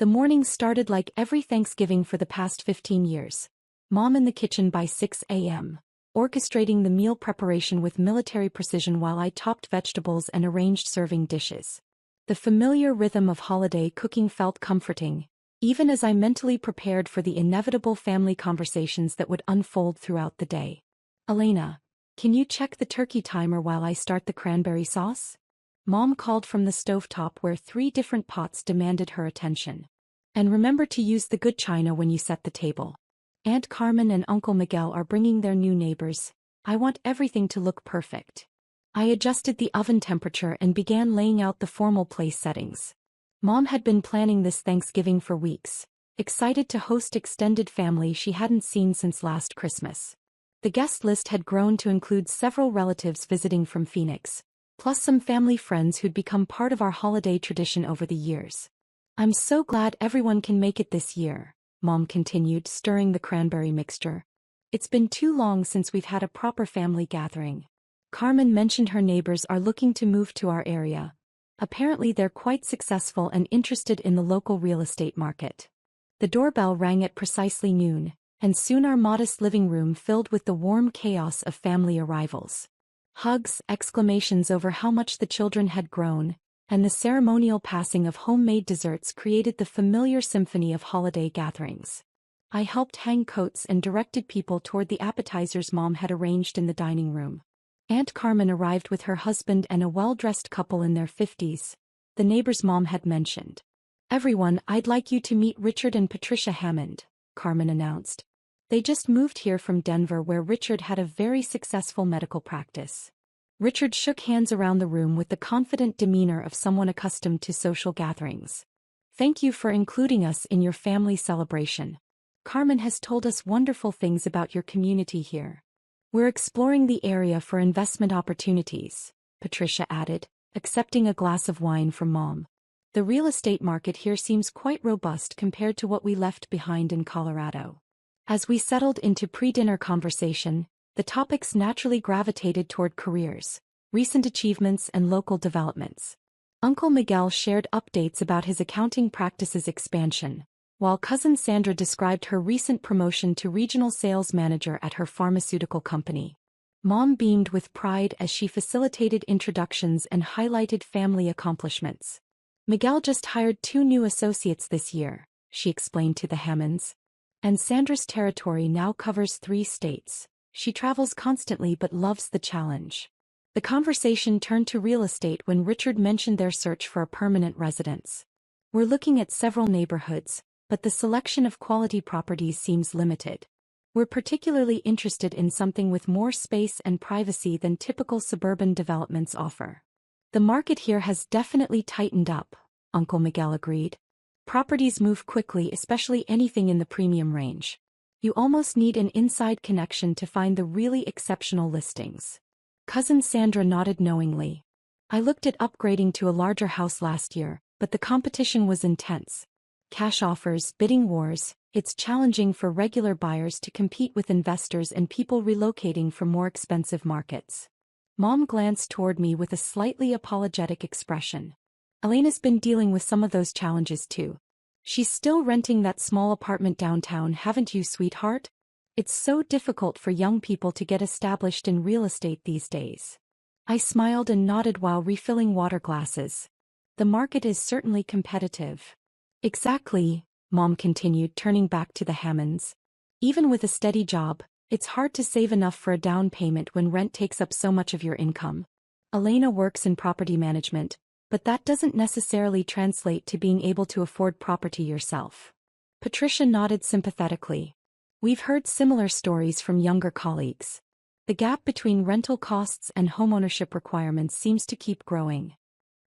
The morning started like every Thanksgiving for the past 15 years. Mom in the kitchen by 6 a.m., orchestrating the meal preparation with military precision while I chopped vegetables and arranged serving dishes. The familiar rhythm of holiday cooking felt comforting, even as I mentally prepared for the inevitable family conversations that would unfold throughout the day. "Elena, can you check the turkey timer while I start the cranberry sauce?" Mom called from the stovetop where 3 different pots demanded her attention. "And remember to use the good china when you set the table. Aunt Carmen and Uncle Miguel are bringing their new neighbors. I want everything to look perfect." I adjusted the oven temperature and began laying out the formal place settings. Mom had been planning this Thanksgiving for weeks, excited to host extended family she hadn't seen since last Christmas. The guest list had grown to include several relatives visiting from Phoenix, plus some family friends who'd become part of our holiday tradition over the years. "I'm so glad everyone can make it this year," Mom continued, stirring the cranberry mixture. "It's been too long since we've had a proper family gathering. Carmen mentioned her neighbors are looking to move to our area. Apparently they're quite successful and interested in the local real estate market." The doorbell rang at precisely noon, and soon our modest living room filled with the warm chaos of family arrivals. Hugs, exclamations over how much the children had grown, and the ceremonial passing of homemade desserts created the familiar symphony of holiday gatherings. I helped hang coats and directed people toward the appetizers Mom had arranged in the dining room. Aunt Carmen arrived with her husband and a well-dressed couple in their 50s, the neighbor's mom had mentioned. "Everyone, I'd like you to meet Richard and Patricia Hammond," Carmen announced. They just moved here from Denver where Richard had a very successful medical practice. Richard shook hands around the room with the confident demeanor of someone accustomed to social gatherings. "Thank you for including us in your family celebration. Carmen has told us wonderful things about your community here. We're exploring the area for investment opportunities," Patricia added, accepting a glass of wine from Mom. "The real estate market here seems quite robust compared to what we left behind in Colorado." As we settled into pre-dinner conversation, the topics naturally gravitated toward careers, recent achievements and local developments. Uncle Miguel shared updates about his accounting practice's expansion, while cousin Sandra described her recent promotion to regional sales manager at her pharmaceutical company. Mom beamed with pride as she facilitated introductions and highlighted family accomplishments. "Miguel just hired 2 new associates this year," she explained to the Hammonds. "And Sandra's territory now covers 3 states. She travels constantly but loves the challenge." The conversation turned to real estate when Richard mentioned their search for a permanent residence. "We're looking at several neighborhoods, but the selection of quality properties seems limited. We're particularly interested in something with more space and privacy than typical suburban developments offer." "The market here has definitely tightened up," Uncle Miguel agreed. "Properties move quickly, especially anything in the premium range. You almost need an inside connection to find the really exceptional listings." Cousin Sandra nodded knowingly. "I looked at upgrading to a larger house last year, but the competition was intense. Cash offers, bidding wars, it's challenging for regular buyers to compete with investors and people relocating from more expensive markets." Mom glanced toward me with a slightly apologetic expression. "Elena's been dealing with some of those challenges too. She's still renting that small apartment downtown, haven't you, sweetheart? It's so difficult for young people to get established in real estate these days." I smiled and nodded while refilling water glasses. "The market is certainly competitive." "Exactly," Mom continued, turning back to the Hammonds. "Even with a steady job, it's hard to save enough for a down payment when rent takes up so much of your income. Elena works in property management, but that doesn't necessarily translate to being able to afford property yourself." Patricia nodded sympathetically. "We've heard similar stories from younger colleagues. The gap between rental costs and homeownership requirements seems to keep growing."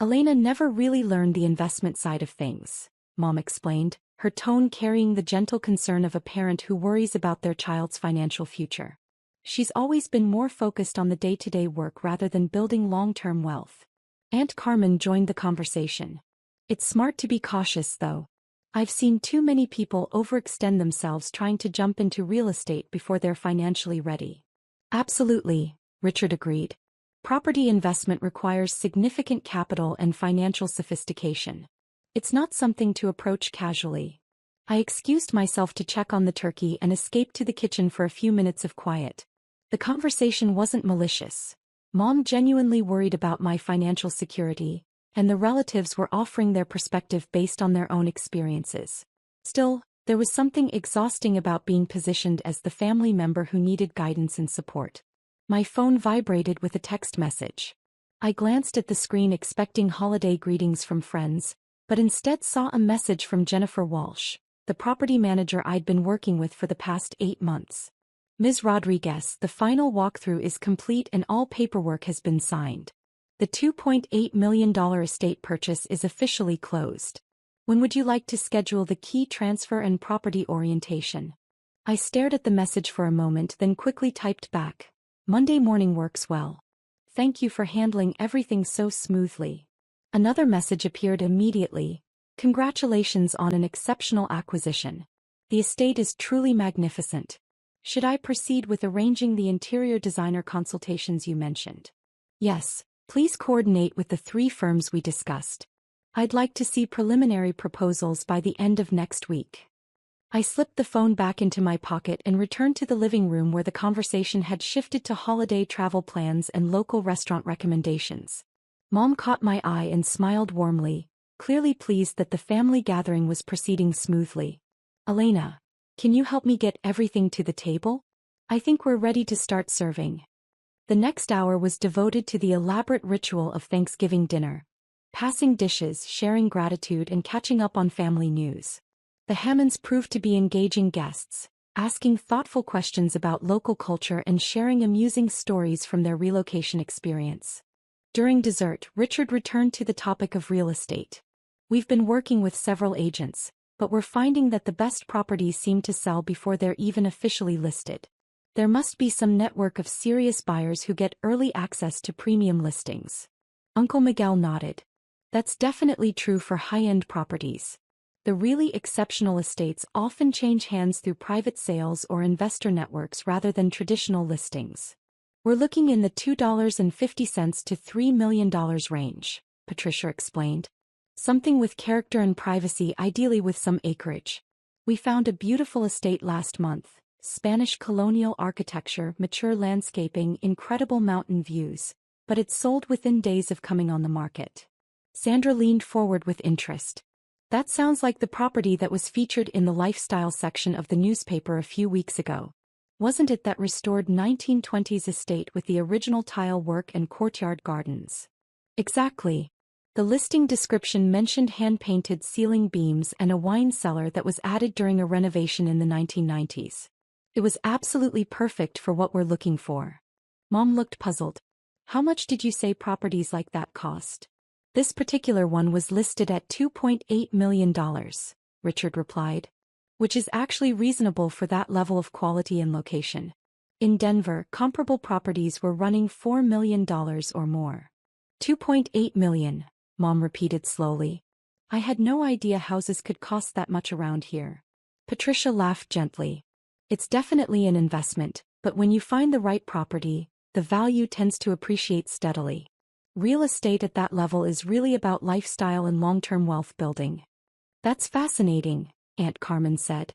"Elena never really learned the investment side of things," Mom explained, her tone carrying the gentle concern of a parent who worries about their child's financial future. "She's always been more focused on the day-to-day work rather than building long-term wealth." Aunt Carmen joined the conversation. "It's smart to be cautious, though. I've seen too many people overextend themselves trying to jump into real estate before they're financially ready." "Absolutely," Richard agreed. "Property investment requires significant capital and financial sophistication. It's not something to approach casually. I excused myself to check on the turkey and escaped to the kitchen for a few minutes of quiet. The conversation wasn't malicious. Mom genuinely worried about my financial security, and the relatives were offering their perspective based on their own experiences. Still, there was something exhausting about being positioned as the family member who needed guidance and support. My phone vibrated with a text message. I glanced at the screen expecting holiday greetings from friends, but instead saw a message from Jennifer Walsh, the property manager I'd been working with for the past 8 months. Ms. Rodriguez, the final walkthrough is complete and all paperwork has been signed. The $2.8 million estate purchase is officially closed. When would you like to schedule the key transfer and property orientation? I stared at the message for a moment, then quickly typed back. Monday morning works well. Thank you for handling everything so smoothly. Another message appeared immediately. Congratulations on an exceptional acquisition. The estate is truly magnificent. Should I proceed with arranging the interior designer consultations you mentioned? Yes, please coordinate with the 3 firms we discussed. I'd like to see preliminary proposals by the end of next week. I slipped the phone back into my pocket and returned to the living room where the conversation had shifted to holiday travel plans and local restaurant recommendations. Mom caught my eye and smiled warmly, clearly pleased that the family gathering was proceeding smoothly. Elena, can you help me get everything to the table? I think we're ready to start serving. The next hour was devoted to the elaborate ritual of Thanksgiving dinner. Passing dishes, sharing gratitude and catching up on family news. The Hammonds proved to be engaging guests, asking thoughtful questions about local culture and sharing amusing stories from their relocation experience. During dessert, Richard returned to the topic of real estate. We've been working with several agents, but we're finding that the best properties seem to sell before they're even officially listed. There must be some network of serious buyers who get early access to premium listings. Uncle Miguel nodded. That's definitely true for high-end properties. The really exceptional estates often change hands through private sales or investor networks rather than traditional listings. We're looking in the $2.50 to $3 million range, Patricia explained. Something with character and privacy, ideally with some acreage. We found a beautiful estate last month. Spanish colonial architecture, mature landscaping, incredible mountain views, but it sold within days of coming on the market. Sandra leaned forward with interest. That sounds like the property that was featured in the lifestyle section of the newspaper a few weeks ago. Wasn't it that restored 1920s estate with the original tile work and courtyard gardens? Exactly. The listing description mentioned hand-painted ceiling beams and a wine cellar that was added during a renovation in the 1990s. It was absolutely perfect for what we're looking for. Mom looked puzzled. How much did you say properties like that cost? This particular one was listed at $2.8 million, Richard replied. Which is actually reasonable for that level of quality and location. In Denver, comparable properties were running $4 million or more. $2.8 million, Mom repeated slowly. I had no idea houses could cost that much around here. Patricia laughed gently. It's definitely an investment, but when you find the right property, the value tends to appreciate steadily. Real estate at that level is really about lifestyle and long-term wealth building. That's fascinating, Aunt Carmen said.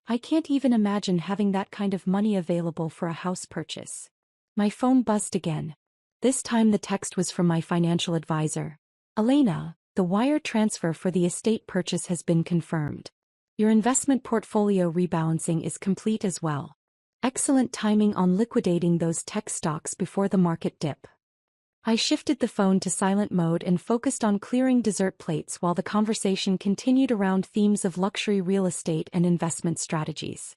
I can't even imagine having that kind of money available for a house purchase. My phone buzzed again. This time the text was from my financial advisor. Elena, the wire transfer for the estate purchase has been confirmed. Your investment portfolio rebalancing is complete as well. Excellent timing on liquidating those tech stocks before the market dip. I shifted the phone to silent mode and focused on clearing dessert plates while the conversation continued around themes of luxury real estate and investment strategies.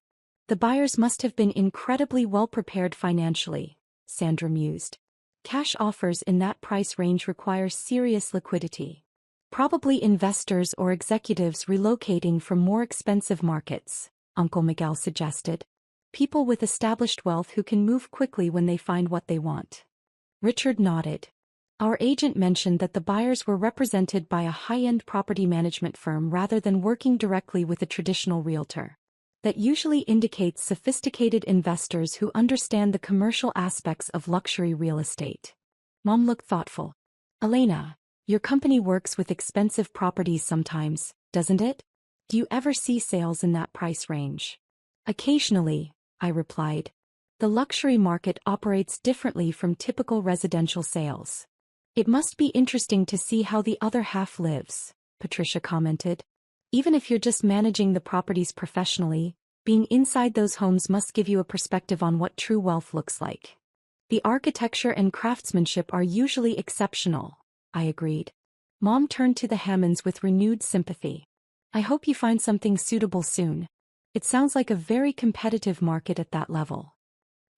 The buyers must have been incredibly well prepared financially, Sandra mused. Cash offers in that price range require serious liquidity. Probably investors or executives relocating from more expensive markets, Uncle Miguel suggested. People with established wealth who can move quickly when they find what they want. Richard nodded. Our agent mentioned that the buyers were represented by a high-end property management firm rather than working directly with a traditional realtor. That usually indicates sophisticated investors who understand the commercial aspects of luxury real estate. Mom looked thoughtful. Elena, Your company works with expensive properties sometimes, doesn't it? Do you ever see sales in that price range? Occasionally, I replied. The luxury market operates differently from typical residential sales. It must be interesting to see how the other half lives, Patricia commented. Even if you're just managing the properties professionally, being inside those homes must give you a perspective on what true wealth looks like. The architecture and craftsmanship are usually exceptional, I agreed. Mom turned to the Hammonds with renewed sympathy. I hope you find something suitable soon. It sounds like a very competitive market at that level.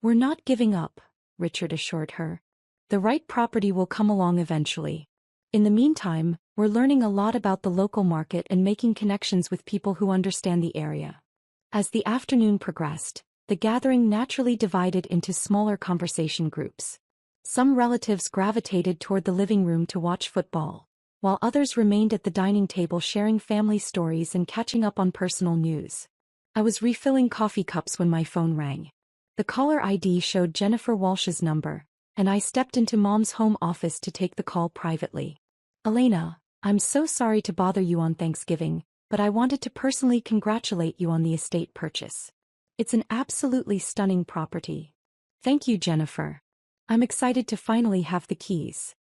We're not giving up, Richard assured her. The right property will come along eventually. In the meantime, we're learning a lot about the local market and making connections with people who understand the area. As the afternoon progressed, the gathering naturally divided into smaller conversation groups. Some relatives gravitated toward the living room to watch football, while others remained at the dining table sharing family stories and catching up on personal news. I was refilling coffee cups when my phone rang. The caller ID showed Jennifer Walsh's number, and I stepped into Mom's home office to take the call privately. Elena, I'm so sorry to bother you on Thanksgiving, but I wanted to personally congratulate you on the estate purchase. It's an absolutely stunning property. Thank you, Jennifer. I'm excited to finally have the keys.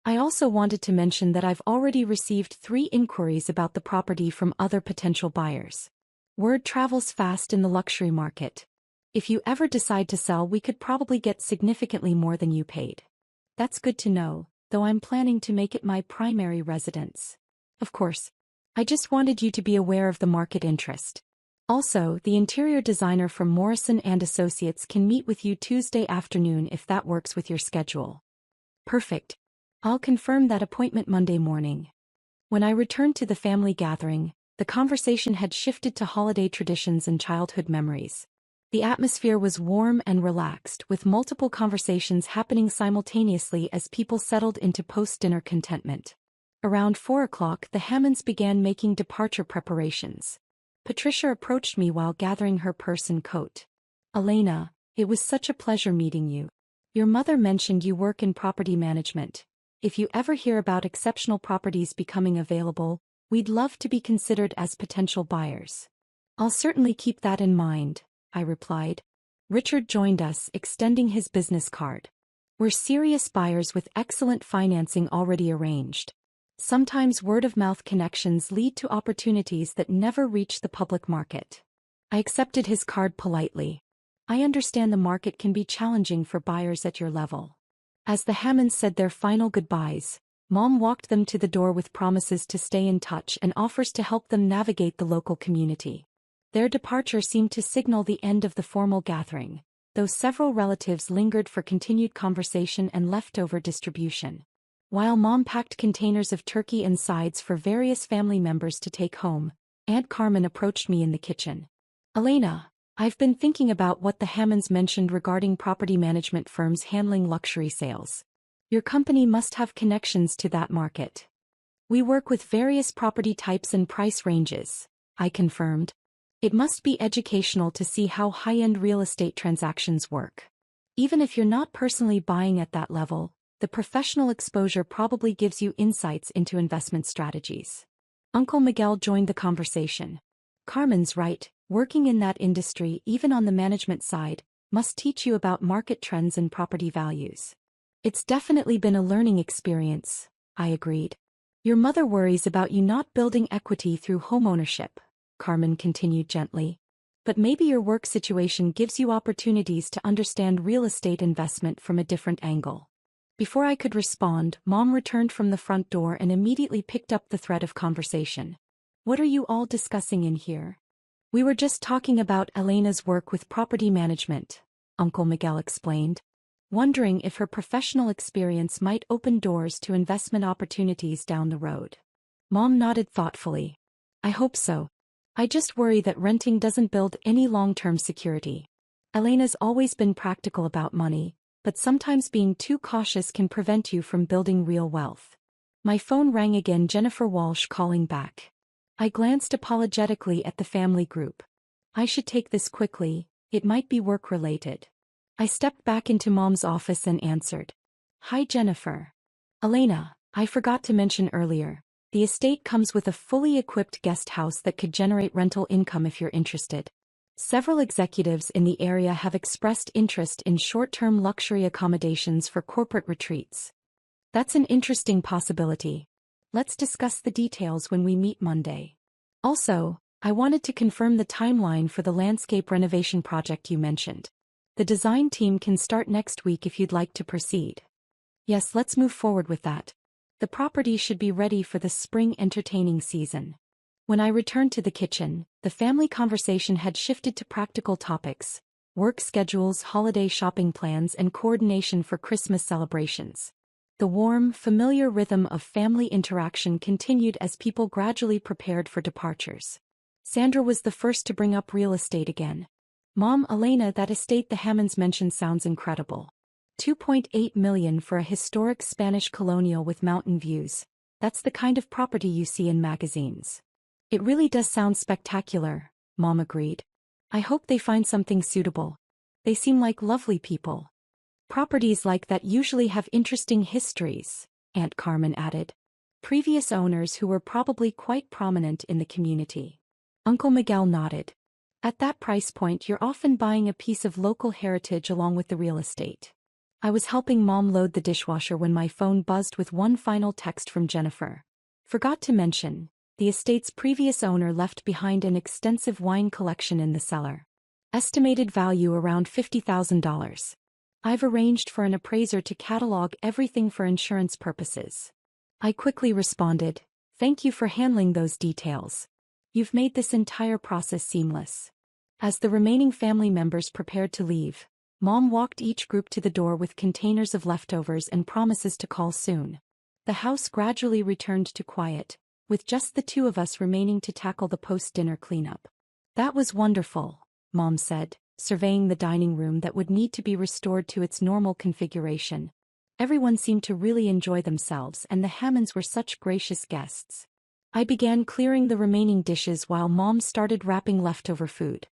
I also wanted to mention that I've already received 3 inquiries about the property from other potential buyers. Word travels fast in the luxury market. If you ever decide to sell, we could probably get significantly more than you paid. That's good to know, though I'm planning to make it my primary residence. Of course. I just wanted you to be aware of the market interest. Also, the interior designer from Morrison & Associates can meet with you Tuesday afternoon if that works with your schedule. Perfect. I'll confirm that appointment Monday morning. When I returned to the family gathering, the conversation had shifted to holiday traditions and childhood memories. The atmosphere was warm and relaxed, with multiple conversations happening simultaneously as people settled into post-dinner contentment. Around 4 o'clock, the Hammonds began making departure preparations. Patricia approached me while gathering her purse and coat. Elena, it was such a pleasure meeting you. Your mother mentioned you work in property management. If you ever hear about exceptional properties becoming available, we'd love to be considered as potential buyers. I'll certainly keep that in mind, I replied. Richard joined us, extending his business card. We're serious buyers with excellent financing already arranged. Sometimes word-of-mouth connections lead to opportunities that never reach the public market. I accepted his card politely. I understand the market can be challenging for buyers at your level. As the Hammonds said their final goodbyes, Mom walked them to the door with promises to stay in touch and offers to help them navigate the local community. Their departure seemed to signal the end of the formal gathering, though several relatives lingered for continued conversation and leftover distribution. While Mom packed containers of turkey and sides for various family members to take home, Aunt Carmen approached me in the kitchen. Elena, I've been thinking about what the Hammonds mentioned regarding property management firms handling luxury sales. Your company must have connections to that market. We work with various property types and price ranges, I confirmed. It must be educational to see how high-end real estate transactions work. Even if you're not personally buying at that level, the professional exposure probably gives you insights into investment strategies. Uncle Miguel joined the conversation. Carmen's right, working in that industry, even on the management side, must teach you about market trends and property values. It's definitely been a learning experience, I agreed. Your mother worries about you not building equity through homeownership, Carmen continued gently. But maybe your work situation gives you opportunities to understand real estate investment from a different angle. Before I could respond, Mom returned from the front door and immediately picked up the thread of conversation. What are you all discussing in here? We were just talking about Elena's work with property management, Uncle Miguel explained, wondering if her professional experience might open doors to investment opportunities down the road. Mom nodded thoughtfully. I hope so. I just worry that renting doesn't build any long-term security. Elena's always been practical about money, but sometimes being too cautious can prevent you from building real wealth. My phone rang again, Jennifer Walsh calling back. I glanced apologetically at the family group. I should take this quickly, it might be work-related. I stepped back into Mom's office and answered. Hi, Jennifer. Elena, I forgot to mention earlier, the estate comes with a fully equipped guest house that could generate rental income if you're interested. Several executives in the area have expressed interest in short-term luxury accommodations for corporate retreats. That's an interesting possibility. Let's discuss the details when we meet Monday. Also, I wanted to confirm the timeline for the landscape renovation project you mentioned. The design team can start next week if you'd like to proceed. Yes, let's move forward with that. The property should be ready for the spring entertaining season. When I returned to the kitchen, the family conversation had shifted to practical topics: work schedules, holiday shopping plans, and coordination for Christmas celebrations. The warm, familiar rhythm of family interaction continued as people gradually prepared for departures. Sandra was the first to bring up real estate again. Mom, Elena, that estate the Hammonds mentioned sounds incredible. $2.8 million for a historic Spanish colonial with mountain views. That's the kind of property you see in magazines. It really does sound spectacular, Mom agreed. I hope they find something suitable. They seem like lovely people. Properties like that usually have interesting histories, Aunt Carmen added. Previous owners who were probably quite prominent in the community. Uncle Miguel nodded. At that price point, you're often buying a piece of local heritage along with the real estate. I was helping Mom load the dishwasher when my phone buzzed with one final text from Jennifer. Forgot to mention, the estate's previous owner left behind an extensive wine collection in the cellar. Estimated value around $50,000. I've arranged for an appraiser to catalog everything for insurance purposes. I quickly responded, thank you for handling those details. You've made this entire process seamless. As the remaining family members prepared to leave, Mom walked each group to the door with containers of leftovers and promises to call soon. The house gradually returned to quiet, with just the two of us remaining to tackle the post-dinner cleanup. That was wonderful, Mom said, surveying the dining room that would need to be restored to its normal configuration. Everyone seemed to really enjoy themselves, and the Hammonds were such gracious guests. I began clearing the remaining dishes while Mom started wrapping leftover food.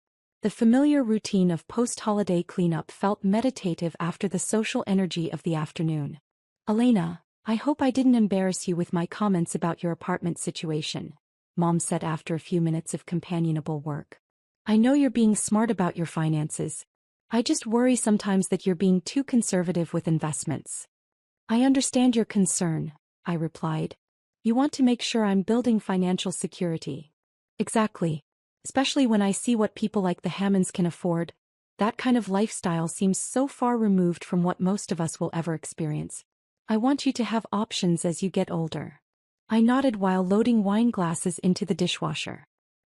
The familiar routine of post-holiday cleanup felt meditative after the social energy of the afternoon. Elena, I hope I didn't embarrass you with my comments about your apartment situation, Mom said after a few minutes of companionable work. I know you're being smart about your finances. I just worry sometimes that you're being too conservative with investments. I understand your concern, I replied. You want to make sure I'm building financial security. Exactly. Especially when I see what people like the Hammonds can afford. That kind of lifestyle seems so far removed from what most of us will ever experience. I want you to have options as you get older. I nodded while loading wine glasses into the dishwasher.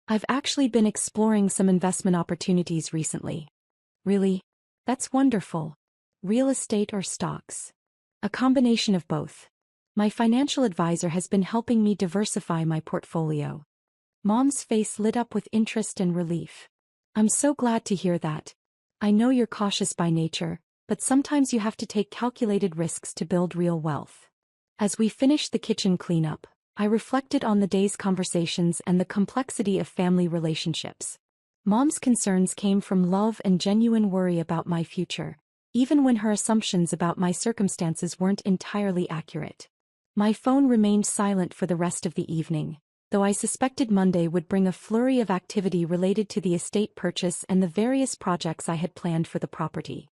I've actually been exploring some investment opportunities recently. Really? That's wonderful. Real estate or stocks? A combination of both. My financial advisor has been helping me diversify my portfolio. Mom's face lit up with interest and relief. I'm so glad to hear that. I know you're cautious by nature, but sometimes you have to take calculated risks to build real wealth. As we finished the kitchen cleanup, I reflected on the day's conversations and the complexity of family relationships. Mom's concerns came from love and genuine worry about my future, even when her assumptions about my circumstances weren't entirely accurate. My phone remained silent for the rest of the evening, though I suspected Monday would bring a flurry of activity related to the estate purchase and the various projects I had planned for the property.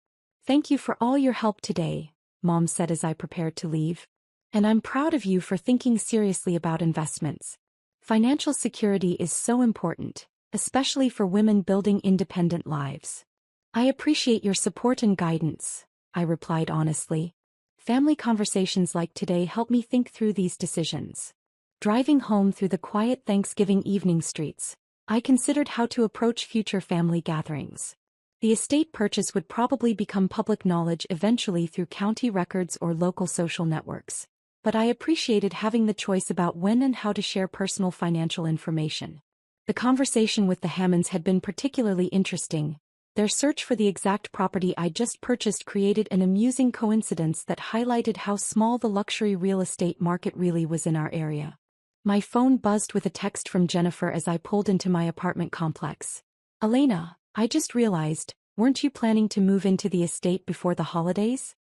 Thank you for all your help today, Mom said as I prepared to leave. And I'm proud of you for thinking seriously about investments. Financial security is so important, especially for women building independent lives. I appreciate your support and guidance, I replied honestly. Family conversations like today help me think through these decisions. Driving home through the quiet Thanksgiving evening streets, I considered how to approach future family gatherings. The estate purchase would probably become public knowledge eventually through county records or local social networks. But I appreciated having the choice about when and how to share personal financial information. The conversation with the Hammonds had been particularly interesting. Their search for the exact property I just purchased created an amusing coincidence that highlighted how small the luxury real estate market really was in our area. My phone buzzed with a text from Jennifer as I pulled into my apartment complex. Elena, I just realized, weren't you planning to move into the estate before the holidays?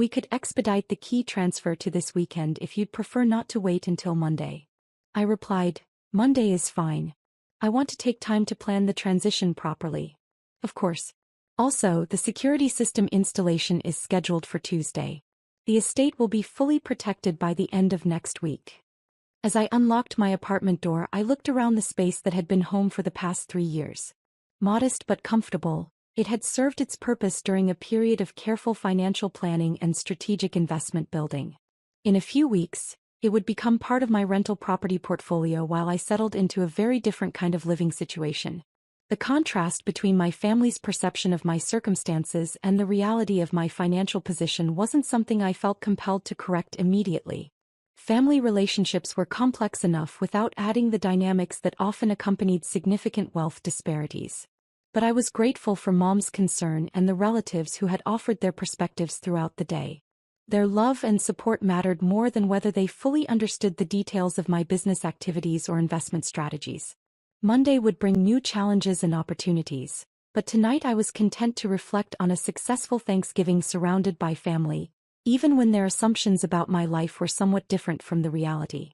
We could expedite the key transfer to this weekend if you'd prefer not to wait until Monday. I replied, Monday is fine. I want to take time to plan the transition properly. Of course. Also, the security system installation is scheduled for Tuesday. The estate will be fully protected by the end of next week. As I unlocked my apartment door, I looked around the space that had been home for the past 3 years. Modest but comfortable, it had served its purpose during a period of careful financial planning and strategic investment building. In a few weeks, it would become part of my rental property portfolio while I settled into a very different kind of living situation. The contrast between my family's perception of my circumstances and the reality of my financial position wasn't something I felt compelled to correct immediately. Family relationships were complex enough without adding the dynamics that often accompanied significant wealth disparities. But I was grateful for Mom's concern and the relatives who had offered their perspectives throughout the day. Their love and support mattered more than whether they fully understood the details of my business activities or investment strategies. Monday would bring new challenges and opportunities, but tonight I was content to reflect on a successful Thanksgiving surrounded by family, even when their assumptions about my life were somewhat different from the reality.